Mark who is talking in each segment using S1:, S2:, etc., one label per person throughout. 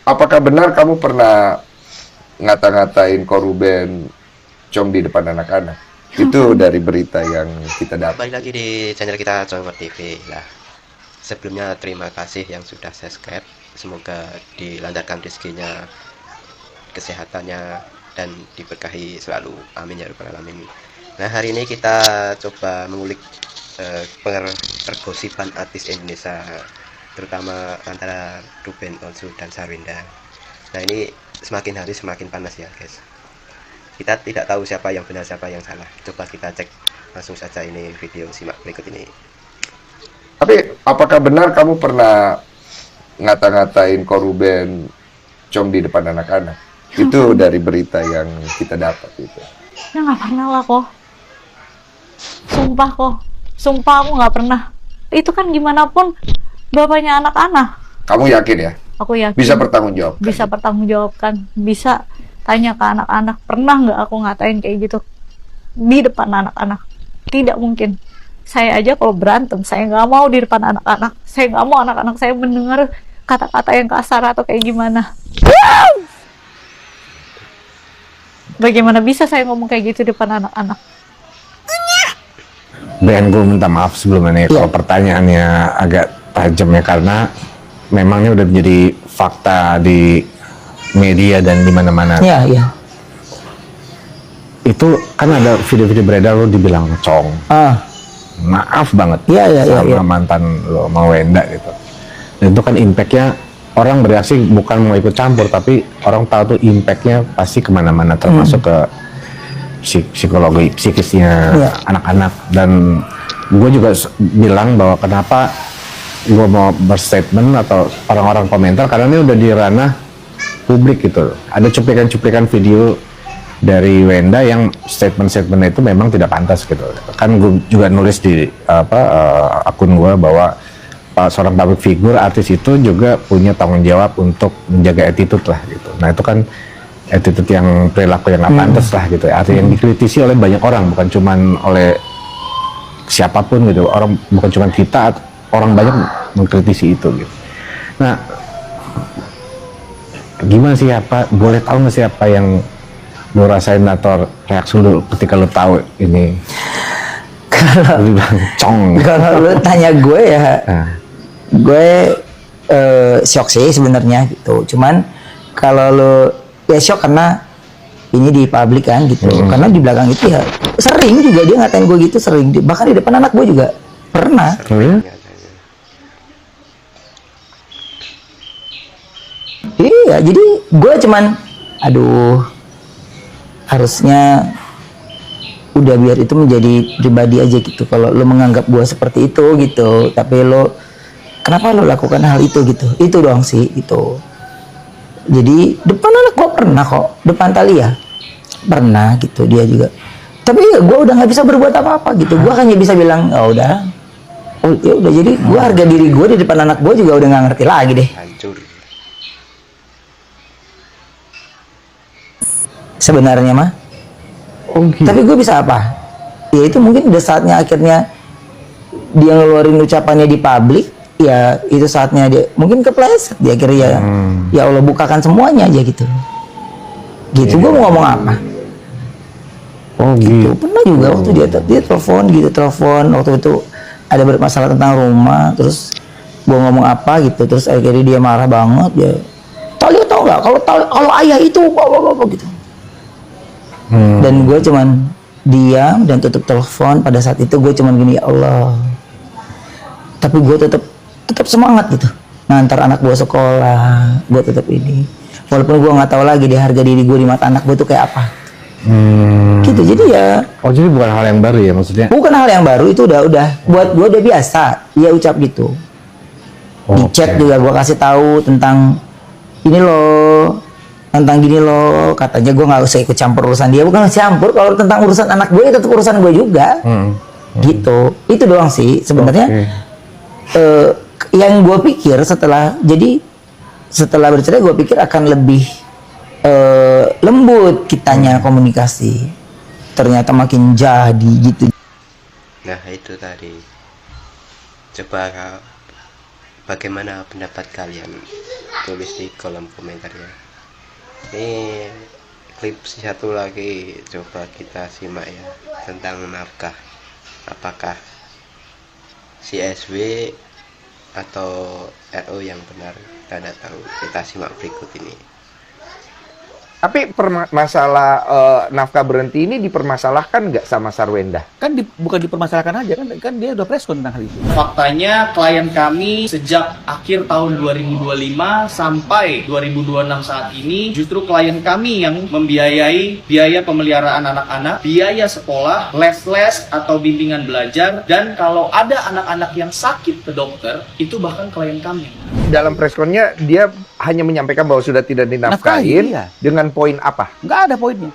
S1: apakah benar kamu pernah ngata-ngatain Koruben Cong di depan anak-anak? Itu dari berita yang kita dapat.
S2: Kembali lagi di channel kita Congor TV lah. Sebelumnya terima kasih yang sudah subscribe. Semoga dilancarkan rezekinya, kesehatannya, dan diberkahi selalu. Amin ya rabbal alamin. Nah, hari ini kita coba mengulik pergosipan artis Indonesia, terutama antara Ruben Onsu dan Sarwinda. Nah, ini semakin hari semakin panas ya guys. Kita tidak tahu siapa yang benar siapa yang salah. Coba kita cek langsung saja, ini video, simak berikut ini.
S1: Tapi apakah benar kamu pernah ngata-ngatain Koruben Cong di depan anak-anak? Itu dari berita yang kita dapat itu.
S3: Ya nggak pernah lah kok. Sumpah aku nggak pernah. Itu kan gimana pun bapaknya anak-anak.
S1: Kamu yakin ya?
S3: Aku yakin.
S1: Bisa bertanggung jawab?
S3: Bisa bertanggungjawabkan. Bisa tanya ke anak-anak. Pernah nggak aku ngatain kayak gitu di depan anak-anak? Tidak mungkin. Saya aja kalau berantem, saya nggak mau di depan anak-anak. Saya nggak mau anak-anak saya mendengar kata-kata yang kasar atau kayak gimana. Bagaimana bisa saya ngomong kayak gitu di depan anak-anak?
S4: Ben, gue minta maaf sebelumnya kalau pertanyaannya agak tajam ya, karena memang ini udah menjadi fakta di media dan di mana-mana.
S5: Iya, iya.
S4: Itu kan ada video-video beredar lo dibilang Cong. Maaf banget.
S5: Iya.
S4: Sama mantan lo, sama Wenda gitu. Dan itu kan impactnya, orang bereaksi bukan mau ikut campur, tapi orang tahu tuh impactnya pasti kemana-mana, termasuk ke psikologi psikisnya anak-anak. Dan gue juga bilang bahwa kenapa gue mau berstatement atau orang-orang komentar, karena ini udah di ranah publik gitu. Ada cuplikan-cuplikan video dari Wenda yang statement-statementnya itu memang tidak pantas gitu. Kan gue juga nulis di akun gue bahwa seorang public figure, artis itu juga punya tanggung jawab untuk menjaga attitude lah gitu. Nah itu kan attitude yang, perilaku yang nggak pantas lah gitu. Artinya yang dikritisi oleh banyak orang, bukan cuman oleh siapapun gitu. Orang, bukan cuman kita, orang banyak mengkritisi itu gitu. Nah, gimana sih, apa boleh tahu nggak sih apa yang lo rasain atau reaksi lo ketika lo tahu ini?
S5: Kalau
S4: Cong.
S5: Kalau lu tanya gue ya, gue shock sih sebenarnya gitu. Cuman kalau lu ya shock karena ini di publik kan gitu. Karena di belakang itu ya sering juga dia ngatain gue gitu, sering. Bahkan di depan anak gue juga pernah. Iya, jadi gue cuman aduh, harusnya udah biar itu menjadi pribadi aja gitu. Kalau lo menganggap gue seperti itu gitu, tapi lo kenapa lo lakukan hal itu gitu, itu doang sih gitu. Jadi depan anak gue pernah kok, depan Talia pernah gitu dia juga. Tapi ya gue udah nggak bisa berbuat apa-apa gitu. Gue hanya bisa bilang oh udah, oh ya udah. Jadi gue harga diri gue di depan anak gue juga udah nggak ngerti lagi deh.
S2: Hancur.
S5: Sebenarnya mah. Tapi gue bisa apa? Ya itu mungkin udah saatnya akhirnya dia ngeluarin ucapannya di publik. Ya itu saatnya dia mungkin kepleset dia akhirnya ya Allah bukakan semuanya aja gitu. Gitu gue mau ngomong apa? Gitu. Pernah juga waktu dia telepon gitu, waktu itu ada bermasalah tentang rumah, terus gue ngomong apa gitu, terus akhirnya dia marah banget ya. Tahu nggak kalau ayah itu apa gitu. Dan gue cuman diam dan tutup telepon. Pada saat itu gue cuman gini, ya Allah. Tapi gue tetap semangat gitu, ngantar anak gue sekolah. Gue tetap ini, walaupun gue nggak tahu lagi di harga diri gue di mata anak gue tuh kayak apa. Gitu. Jadi ya.
S4: Oh, jadi bukan hal yang baru ya maksudnya?
S5: Bukan hal yang baru, itu udah buat gue udah biasa. Dia ucap gitu. Di chat juga gue kasih tahu tentang ini loh, tentang gini loh, katanya gue nggak usah ikut campur urusan dia. Bukan campur, kalau tentang urusan anak gue itu urusan gue juga. Gitu. Itu doang sih sebenarnya. Yang gue pikir setelah bercerai, gue pikir akan lebih lembut kitanya komunikasi. Ternyata makin jadi gitu.
S2: Nah itu tadi, coba bagaimana pendapat kalian? Tulis di kolom komentar ya. Ini klip satu lagi coba kita simak ya, tentang nafkah. Apakah si SW atau RO yang benar? Kita tidak tahu. Kita simak berikut ini.
S1: Tapi masalah nafkah berhenti ini dipermasalahkan nggak sama Sarwenda?
S6: Kan bukan dipermasalahkan aja, kan dia udah preskon tentang hal itu.
S7: Faktanya klien kami sejak akhir tahun 2025 sampai 2026 saat ini justru klien kami yang membiayai biaya pemeliharaan anak-anak, biaya sekolah, les-les atau bimbingan belajar, dan kalau ada anak-anak yang sakit ke dokter, itu bahkan klien kami.
S1: Dalam preskonnya dia hanya menyampaikan bahwa sudah tidak dinafkahin.
S6: Nafkahi, iya.
S1: Dengan poin apa?
S6: Nggak ada poinnya.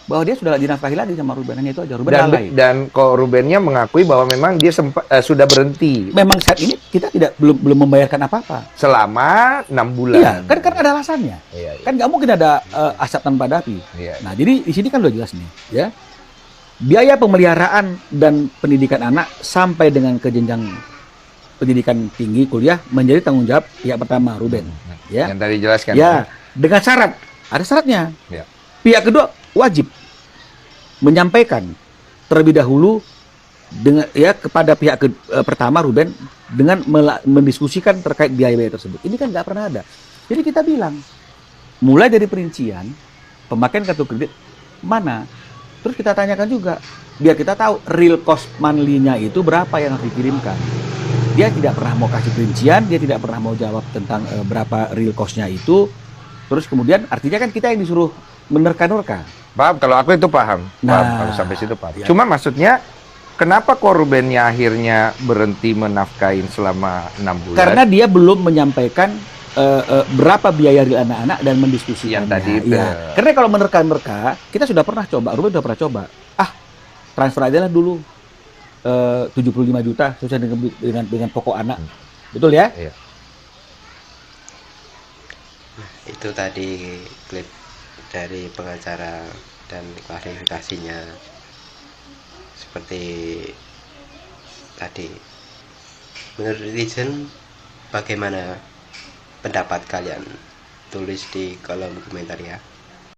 S6: Bahwa dia sudah dinafkahi lagi sama Ruben, hanya itu aja. Ruben lalai.
S1: Dan kok Rubennya mengakui bahwa memang dia sudah berhenti
S6: Memang saat ini kita belum membayarkan apa-apa.
S1: selama 6 bulan.
S6: Iya, kan ada alasannya.
S1: Iya, iya.
S6: Kan nggak mungkin ada asap tanpa ada api.
S1: Iya.
S6: Nah, jadi di sini kan udah jelas nih, ya. Biaya pemeliharaan dan pendidikan anak sampai dengan ke jenjang pendidikan tinggi kuliah menjadi tanggung jawab pihak pertama Ruben, ya.
S1: Yang tadi jelaskan.
S6: Ya, dengan syarat, ada syaratnya.
S1: Ya.
S6: Pihak kedua wajib menyampaikan terlebih dahulu dengan kepada pihak pertama Ruben dengan mendiskusikan terkait biaya-biaya tersebut. Ini kan nggak pernah ada. Jadi kita bilang mulai dari perincian pemakaian kartu kredit mana, terus kita tanyakan juga biar kita tahu real cost monthly-nya itu berapa yang harus dikirimkan. Dia tidak pernah mau kasih perincian, dia tidak pernah mau jawab tentang berapa real cost-nya itu. Terus kemudian artinya kan kita yang disuruh menerka-nerka.
S1: Paham, kalau aku itu paham.
S6: Nah,
S1: Paham, kalau sampai situ paham.
S6: iya.
S1: Cuma maksudnya, kenapa kok Rubennya akhirnya berhenti menafkahin selama 6 bulan?
S6: Karena dia belum menyampaikan berapa biaya real anak-anak dan mendiskusikannya.
S1: Yang tadi itu.
S6: Iya. Karena kalau menerka-nerka, kita sudah pernah coba, Ruben sudah pernah coba. Transfer aja lah dulu 75 juta sesuai dengan pokok anak. Betul ya?
S1: Iya.
S2: Itu tadi klip dari pengacara dan klarifikasinya seperti tadi. Menurut netizen, bagaimana pendapat kalian? Tulis di kolom komentar ya.